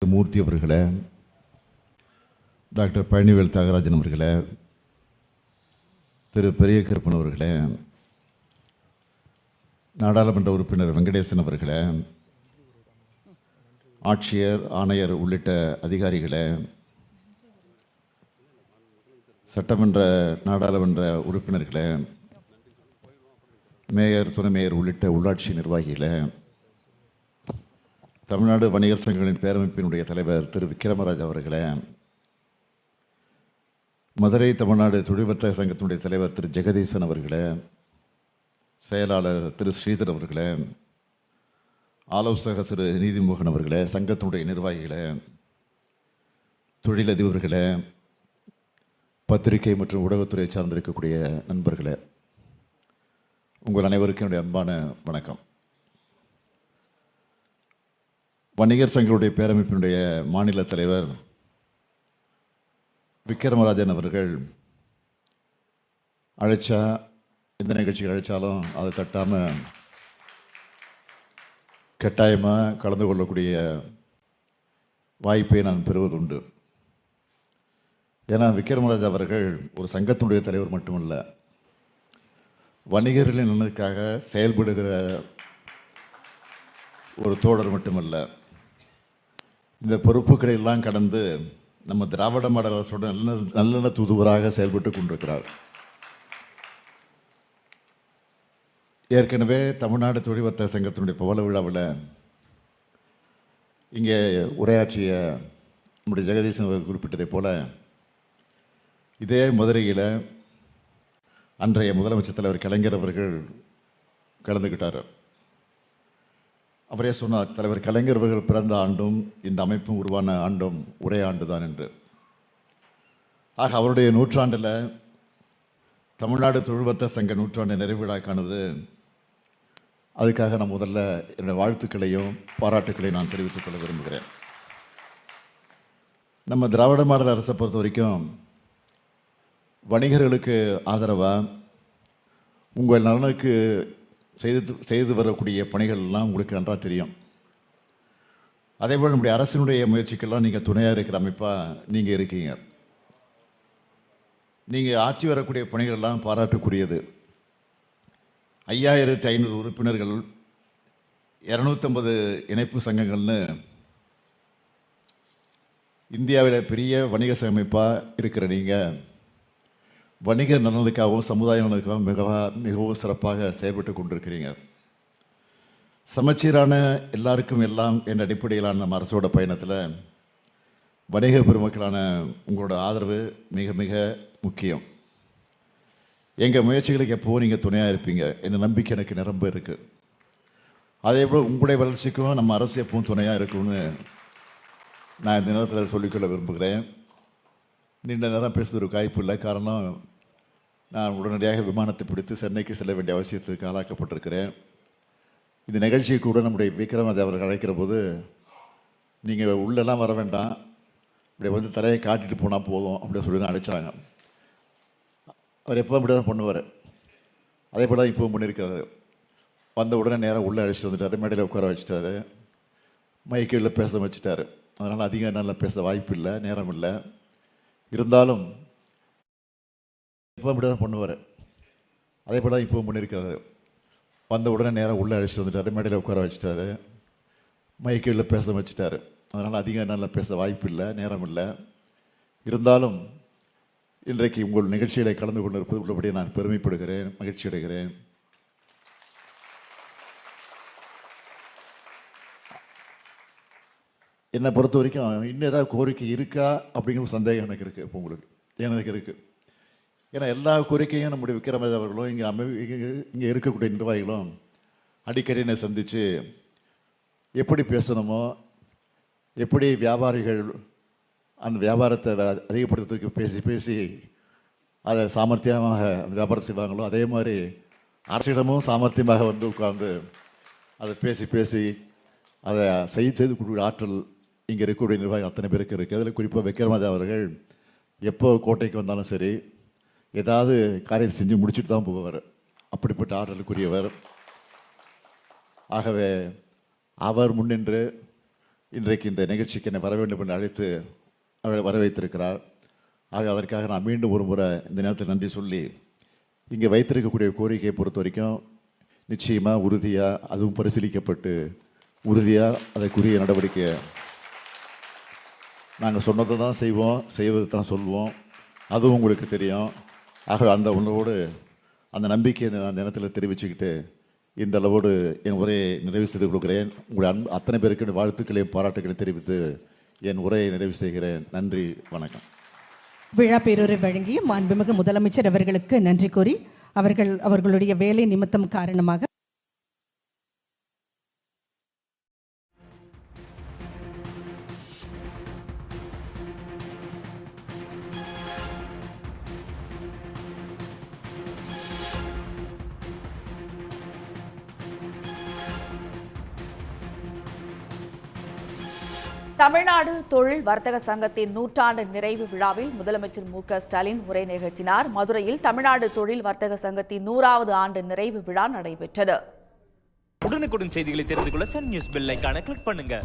Doctor மூர்த்தி அவர்களே, doctor Palanivel Thiagarajan அவர்களே, திரு பெரிய கருப்பன் அவர்களே, நாடாளுமன்ற உறுப்பினர் வெங்கடேசன் அவர்களே, ஆட்சியர், ஆணையர் உள்ளிட்ட அதிகாரிகளே, சட்டமன்ற நாடாளுமன்ற உறுப்பினர்களே, மேயர், துணை மேயர் உள்ளிட்ட உள்ளாட்சி நிர்வாகிகளே, தமிழ்நாடு வணிகர் சங்கங்களின் பேரமைப்பினுடைய தலைவர் திரு விக்ரமராஜ் அவர்களே, மதுரை தமிழ்நாடு தொழில் வர்த்தக சங்கத்தினுடைய தலைவர் திரு ஜெகதீசன் அவர்களே, செயலாளர் திரு ஸ்ரீதர் அவர்களே, ஆலோசகர் திரு நீதிமோகன் அவர்களே, சங்கத்தினுடைய நிர்வாகிகளே, தொழிலதிபர்களே, பத்திரிகை மற்றும் ஊடகத்துறையை சார்ந்திருக்கக்கூடிய நண்பர்களே, உங்கள் அனைவருக்கும் என்னுடைய அன்பான வணக்கம். வணிகர் சங்கங்களுடைய பேரமைப்பினுடைய மாநில தலைவர் விக்ரமராஜன் அவர்கள் அழைச்சா, எந்த நிகழ்ச்சிக்கு அழைச்சாலும் அதை தட்டாமல் கட்டாயமாக கலந்து கொள்ளக்கூடிய வாய்ப்பை நான் பெறுவதுண்டு. ஏன்னா விக்ரமராஜ் அவர்கள் ஒரு சங்கத்தினுடைய தலைவர் மட்டுமல்ல, வணிகர்களின் நலனுக்காக செயல்படுகிற ஒரு தோழர் மட்டுமல்ல, இந்த பொறுப்புகளை எல்லாம் கடந்து நம்ம திராவிட மாடல் அரசோட நல்லெண்ண தூதுவராக செயல்பட்டு கொண்டிருக்கிறார். ஏற்கனவே தமிழ்நாடு தொழில் வர்த்தக சங்கத்தினுடைய பவள விழாவில் இங்கே உரையாற்றிய நம்முடைய ஜெகதீசன் அவர்கள் குறிப்பிட்டதை போல, இதே மதுரையில் அன்றைய முதலமைச்சர் தலைவர் கலைஞர் அவர்கள் கலந்துக்கிட்டார். அவரே சொன்னார், தலைவர் கலைஞர் அவர்கள் பிறந்த ஆண்டும் இந்த அமைப்பும் உருவான ஆண்டும் ஒரே ஆண்டு தான் என்று. ஆக அவருடைய நூற்றாண்டில் தமிழ்நாடு தொழில் வர்த்தக சங்க நூற்றாண்டு நிறைவு விழாக்கானது. அதுக்காக நான் முதல்ல என்னுடைய வாழ்த்துக்களையும் பாராட்டுக்களையும் நான் தெரிவித்துக் கொள்ள விரும்புகிறேன். நம்ம திராவிட மாடல் அரசை பொறுத்த வரைக்கும் வணிகர்களுக்கு ஆதரவாக உங்கள் நலனுக்கு செய்து வரக்கூடிய பணிகள் எல்லாம் உங்களுக்கு நன்றாக தெரியும். அதேபோல் நம்முடைய அரசினுடைய முயற்சிக்கெல்லாம் நீங்கள் துணையாக இருக்கிற அமைப்பாக நீங்கள் இருக்கீங்க. நீங்கள் ஆற்றி வரக்கூடிய பணிகள் எல்லாம் பாராட்டுக்குரியது. 5500 உறுப்பினர்கள், 250 இணைப்பு சங்கங்கள்னு இந்தியாவில் பெரிய வணிக அமைப்பாக இருக்கிற நீங்கள் வணிக நலனுக்காகவும் சமுதாய நலனுக்காகவும் மிகவும் சிறப்பாக செயல்பட்டு கொண்டிருக்கிறீங்க. சமச்சீரான எல்லாருக்கும் எல்லாம் என்ற அடிப்படையிலான நம்ம அரசோட பயணத்தில் வணிக பெருமக்களான உங்களோட ஆதரவு மிக மிக முக்கியம். எங்கள் முயற்சிகளுக்கு எப்போவும் நீங்கள் துணையாக இருப்பீங்க என்ற நம்பிக்கை எனக்கு நிரம்ப இருக்குது. அதே போல் உங்களுடைய வளர்ச்சிக்கும் நம்ம அரசு எப்பவும் துணையாக இருக்கும்னு நான் இந்த நேரத்தில் சொல்லிக்கொள்ள விரும்புகிறேன். நீண்ட நேரம் பேசுவதற்கு வாய்ப்பு இல்லை. காரணம், நான் உடனடியாக விமானத்தை பிடித்து சென்னைக்கு செல்ல வேண்டிய அவசியத்துக்கு ஆளாக்கப்பட்டிருக்கிறேன். இந்த நிகழ்ச்சியை கூட நம்முடைய விக்ரமராஜ் அவர்கள் அழைக்கிற போது, நீங்கள் உள்ளெல்லாம் வர வேண்டாம், இப்படி வந்து தலையை காட்டிட்டு போனால் போதும் அப்படின்னு சொல்லி தான் அழைச்சாங்க. அவர் எப்போ அப்படி தான் பண்ணுவார். அதே போல் தான் இப்போவும் பண்ணியிருக்கிறாரு. வந்த உடனே நேரம் உள்ளே அழைச்சிட்டு வந்துட்டார், மேடையில் உட்கார வச்சுட்டாரு, மைக்கில் பேச வச்சுட்டாரு. அதனால் அதிகம் நல்லா பேச வாய்ப்பு இல்லை, நேரம் இல்லை. இருந்தாலும் எப்போ அப்படி தான் பண்ணுவார். அதே போல் தான் இப்போவும் பண்ணியிருக்கிறாரு. வந்த உடனே நேரம் உள்ளே அழைச்சிட்டு வந்துட்டார், மேடையில் உட்கார வச்சுட்டாரு, மைக்கில் பேச வச்சுட்டாரு. அதனால் அதிகம் நல்லா பேச வாய்ப்பு இல்லை, நேரம் இல்லை. இருந்தாலும் இன்றைக்கு உங்கள் நிகழ்ச்சிகளை கலந்து கொண்டிருப்பது உள்ளபடியே நான் பெருமைப்படுகிறேன், மகிழ்ச்சி அடைகிறேன். என்னை பொறுத்த வரைக்கும் இன்னும் ஏதாவது கோரிக்கை இருக்கா அப்படிங்கிற சந்தேகம் எனக்கு இருக்குது. இப்போ உங்களுக்கு எனக்கு இருக்குது. ஏன்னா எல்லா கோரிக்கையும் நம்முடைய விக்ரமராஜ் அவர்களும் இங்கே இருக்கக்கூடிய நிர்வாகிகளும் அடிக்கடி என்னை சந்தித்து எப்படி பேசணுமோ, எப்படி வியாபாரிகள் அந்த வியாபாரத்தை அதிகப்படுத்துறதுக்கு பேசி பேசி அதை சாமர்த்தியமாக அந்த வியாபாரம் செய்வாங்களோ, அதே மாதிரி அரசிடமும் சாமர்த்தியமாக வந்து உட்கார்ந்து அதை பேசி பேசி அதை செய்து கொடுக்குற ஆற்றல் இங்கே இருக்கக்கூடிய நிர்வாகம் அத்தனை பேருக்கு இருக்குது. அதில் குறிப்பாக விக்ரமராஜ் அவர்கள் எப்போ கோட்டைக்கு வந்தாலும் சரி ஏதாவது காரியத்தை செஞ்சு முடிச்சுட்டு தான் போவார். அப்படிப்பட்ட ஆற்றலுக்குரியவர். ஆகவே அவர் முன்னின்று இன்றைக்கு இந்த நிகழ்ச்சிக்கு என்னை வர வேண்டும் என்று அழைத்து அவரை வரவைத்திருக்கிறார். ஆக அதற்காக நான் மீண்டும் ஒரு முறை இந்த நேரத்தில் நன்றி சொல்லி, இங்கே வைத்திருக்கக்கூடிய கோரிக்கையை பொறுத்த வரைக்கும் நிச்சயமாக உறுதியாக அதுவும் பரிசீலிக்கப்பட்டு உறுதியாக அதற்குரிய நடவடிக்கை நாங்கள் சொன்னதை தான் செய்வோம், செய்வது தான் சொல்வோம். அதுவும் உங்களுக்கு தெரியும். ஆக அந்த உணவோடு அந்த நம்பிக்கையை நான் நேரத்தில் தெரிவிச்சுக்கிட்டு இந்த அளவோடு என் உரையை நிறைவு செய்து கொடுக்கிறேன். உங்களுடைய அத்தனை பேருக்கு வாழ்த்துக்களையும் பாராட்டுகளையும் தெரிவித்து என் உரையை நிறைவு செய்கிறேன். நன்றி, வணக்கம். விழா பேருரை வழங்கிய மாண்புமிகு முதலமைச்சர் அவர்களுக்கு நன்றி கூறி அவர்களுடைய வேலை நிமித்தம் காரணமாக தமிழ்நாடு தொழில் வர்த்தக சங்கத்தின் 100ஆண்டு நிறைவு விழாவில் முதலமைச்சர் மு.க.ஸ்டாலின் உரை நிகழ்த்தினார். மதுரையில் தமிழ்நாடு தொழில் வர்த்தக சங்கத்தின் 100வது ஆண்டு நிறைவு விழா நடைபெற்றது. உடனுக்குடன் செய்திகளை தெரிந்து கொள்ள சன் நியூஸ் பெல் ஐகானை கிளிக் பண்ணுங்க.